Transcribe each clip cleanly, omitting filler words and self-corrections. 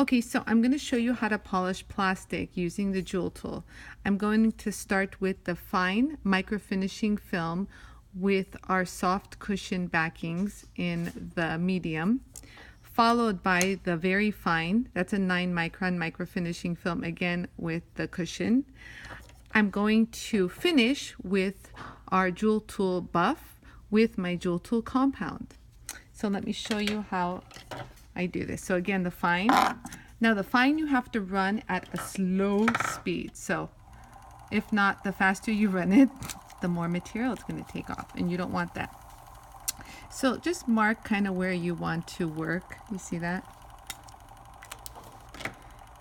Okay, so I'm going to show you how to polish plastic using the Jooltool. I'm going to start with the Fine Microfinishing film with our soft cushion backings in the medium, followed by the very fine, that's a 9 micron microfinishing film, again with the cushion. I'm going to finish with our Jooltool Buff with my Jooltool compound. So let me show you how I do this. So again, the fine. Now the fine you have to run at a slow speed. So if not, the faster you run it, the more material it's going to take off, and you don't want that. So just mark kind of where you want to work. You see that?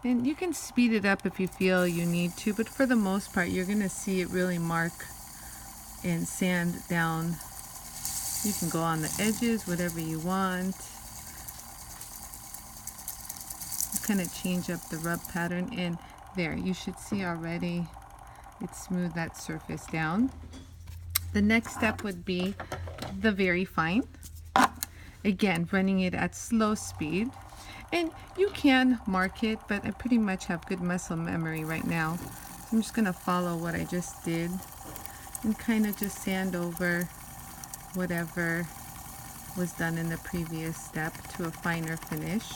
And you can speed it up if you feel you need to, but for the most part, you're going to see it really mark and sand down. You can go on the edges, whatever you want. Kind of change up the rub pattern, and there you should see already it smoothed that surface down. The next step would be the very fine, again running it at slow speed, and you can mark it, but I pretty much have good muscle memory right now, so I'm just going to follow what I just did and kind of just sand over whatever was done in the previous step to a finer finish.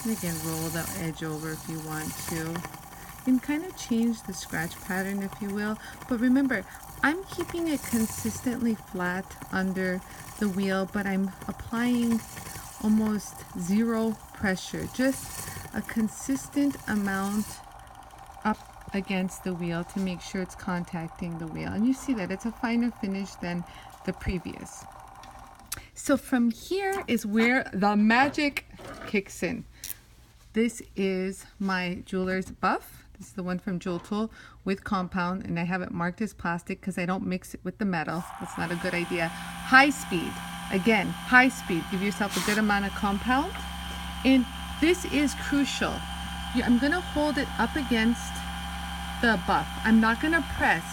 And again, roll the edge over if you want to, and kind of change the scratch pattern if you will. But remember, I'm keeping it consistently flat under the wheel, but I'm applying almost zero pressure, just a consistent amount up against the wheel to make sure it's contacting the wheel. And you see that it's a finer finish than the previous. So from here is where the magic kicks in. This is my jeweler's buff. This is the one from Jooltool with compound, and I have it marked as plastic because I don't mix it with the metal. That's not a good idea. High speed. Again, high speed. Give yourself a good amount of compound. And this is crucial. I'm going to hold it up against the buff. I'm not going to press.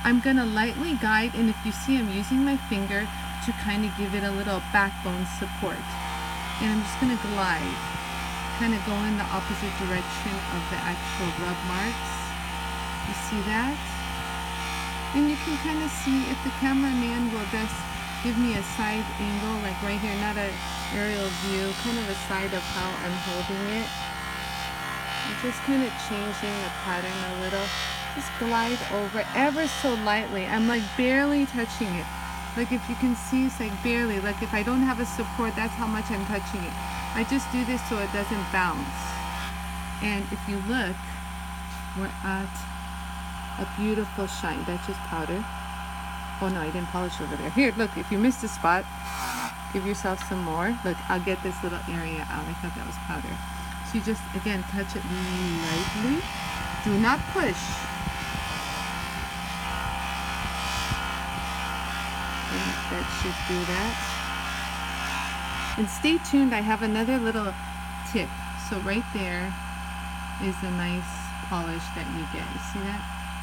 I'm going to lightly guide, and if you see, I'm using my finger to kind of give it a little backbone support. And I'm just going to glide, kind of go in the opposite direction of the actual rub marks. You see that? And you can kind of see if the cameraman will just give me a side angle, like right here, not an aerial view, kind of a side of how I'm holding it. I'm just kind of changing the pattern a little. Just glide over ever so lightly. I'm like barely touching it. Like if you can see, it's like barely. Like if I don't have a support, that's how much I'm touching it. I just do this so it doesn't bounce. And if you look, we're at a beautiful shine. That's just powder. Oh no, I didn't polish over there. Here, look, if you missed a spot, give yourself some more. Look, I'll get this little area out. I thought that was powder. So you just, again, touch it lightly. Do not push. And that should do that. And stay tuned, I have another little tip. So right there is a nice polish that you get. You see that?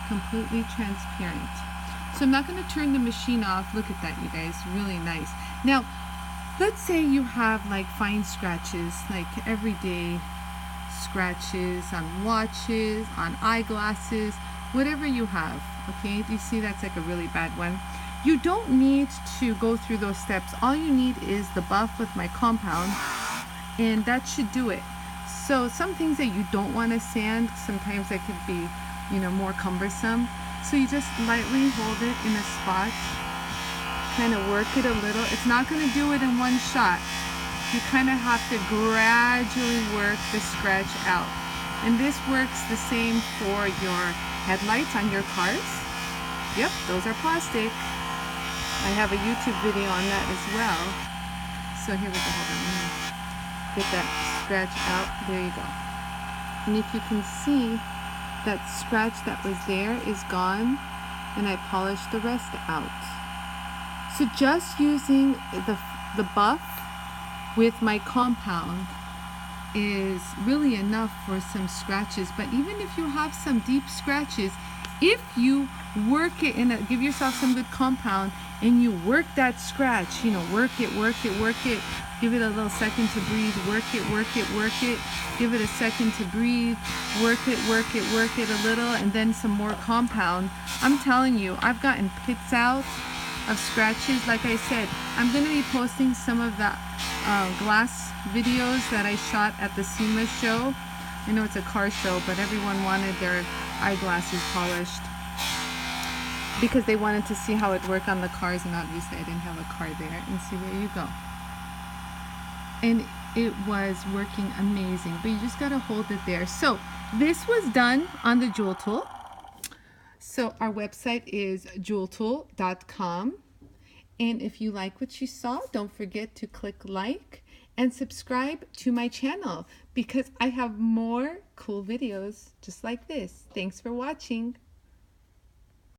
Completely transparent. So I'm not going to turn the machine off. Look at that, you guys. Really nice. Now, let's say you have like fine scratches, like everyday scratches on watches, on eyeglasses, whatever you have. Okay, do you see that's like a really bad one? You don't need to go through those steps. All you need is the buff with my compound, and that should do it. So some things that you don't want to sand, sometimes that could be, you know, more cumbersome. So you just lightly hold it in a spot, kind of work it a little. It's not going to do it in one shot. You kind of have to gradually work the scratch out. And this works the same for your headlights on your cars. Yep, those are plastic. I have a YouTube video on that as well. So here we go, hold on, let me get that scratch out. There you go. And if you can see, that scratch that was there is gone, and I polished the rest out. So just using the buff with my compound is really enough for some scratches. But even if you have some deep scratches, if you work it give yourself some good compound and you work that scratch, you know, work it, give it a little second to breathe, work it, give it a second to breathe, work it a little, and then some more compound. I'm telling you, I've gotten pits out of scratches. Like I said, I'm going to be posting some of the glass videos that I shot at the SEMA show. I know it's a car show, but everyone wanted their eyeglasses polished because they wanted to see how it worked on the cars, and obviously I didn't have a car there. And see, there you go. And it was working amazing, but you just got to hold it there. So this was done on the Jooltool. So our website is jooltool.com. And if you like what you saw, don't forget to click like and subscribe to my channel because I have more cool videos just like this. Thanks for watching.